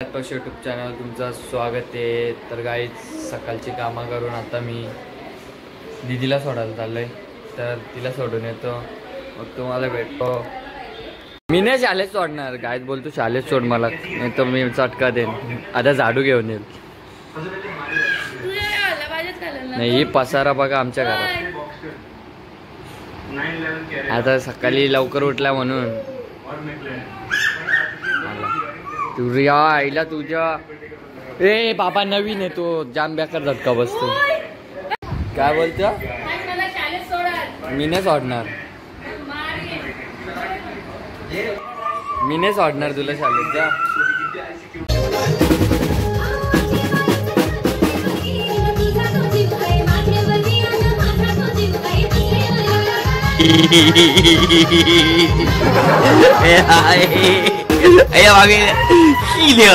YouTube channel तुमचं स्वागत आहे। तर गाईज सकाळची कामं करून आता मी दीदीला सोडायला चाललोय, तर तिला सोडून येतो, मग तुम्हाला भेटतो। मी नाही शाळेत सोडणार, गाईज बोलतो शाळेत सोड मला, नाही तर मी चटका देईन। आता झाडू घेऊन येईल। नाही पसारा बघा आमच्या घरात, आता सकाळी लवकर उठला म्हणून तुझ्या आईला तुझ्या ए बाबा नवीन आहे तो, जाम बेकार झटका बसतो। काय बोलतो? मी नाही सोडणार, मी नाही सोडणार तुला शाळेत जा। Ayo bagi gila.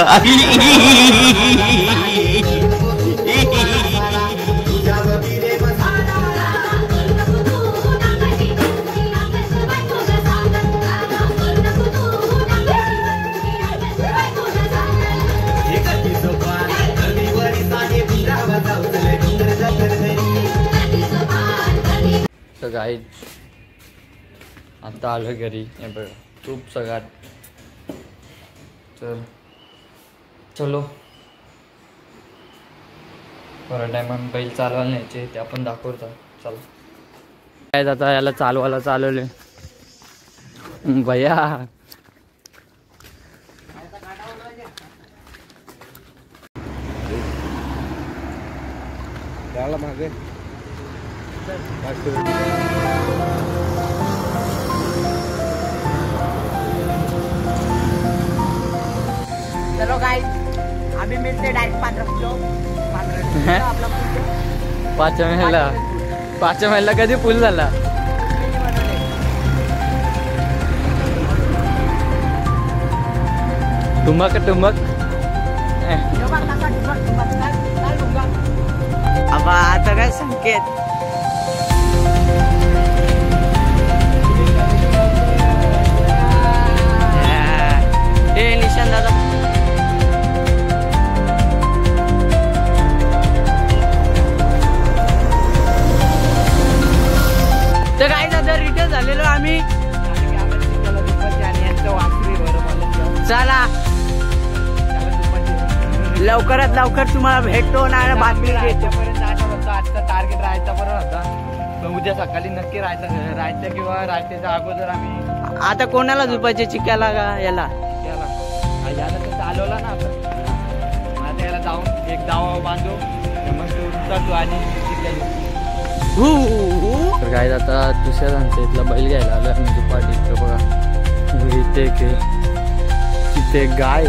So guys, आता आलो घरी, हे बघ खूप सगळ्यात। तर चलो बरं टायमान बैल चालवायला न्यायचे ते आपण दाखवतो। चला काय आता याला चालवायला चालवले भैया। मागे चलो गाइस, अभी मिलते डायरेक्ट 15 किलो। पाचव्या महिन्याला कधी पूल झाला? टुमक टुमक अब आता काय संकेत निशान दादा। तर काय दादा रिटर्न झालेलो आम्ही, चला लवकरात लवकर तुम्हाला भेटतो ना बातमी घेतो। आजचा टार्गेट राहायचा बरं होता, पण उद्या सकाळी नक्की राहायचं किंवा रात्रीच्या अगोदर आम्ही। आता कोणाला झोपायचे चिक्याला का याला याला तर चालवला ना आपण, आता याला जाऊन एक दावा बांधू, मग तू आणि तर काय आता दुसऱ्या आमच्या इथला बैल घ्यायला आलो आम्ही दुपारी। इथं बघा इथे तिथे गाय,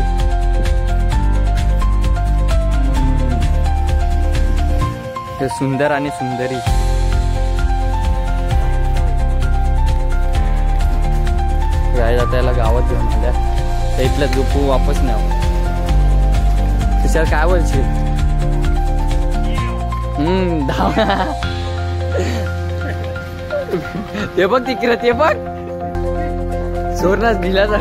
हे सुंदर आणि सुंदरी। गाय आता याला गावात घेऊन आल्या, तर इथल्या झोपू वापस नाही तुषार काय बोलशील? ते बघ तिकडे, ते बघ चोरनाच दिला जा।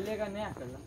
खाल्ले का नाही हाताला?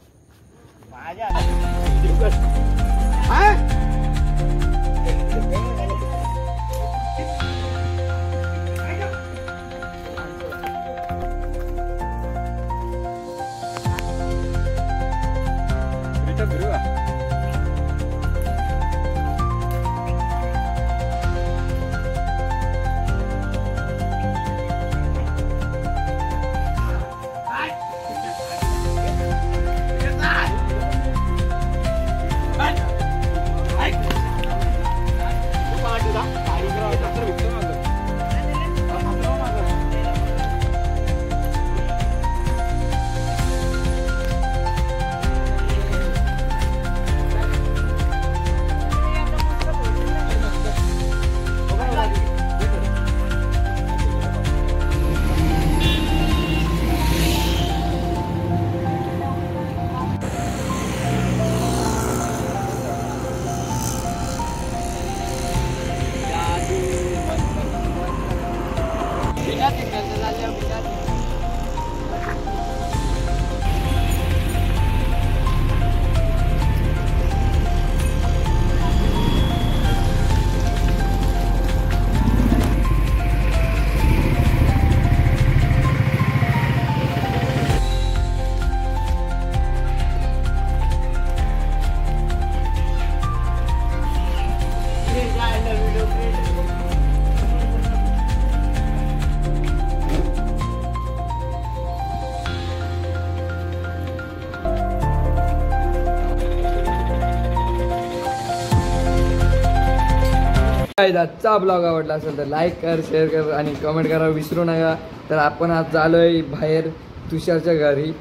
आजचा ब्लॉग आवडला असेल तर लाईक कर, शेअर कर आणि कमेंट करा विसरू नका. तर आपण आज चाललोय बाहेर तुषारच्या घरी.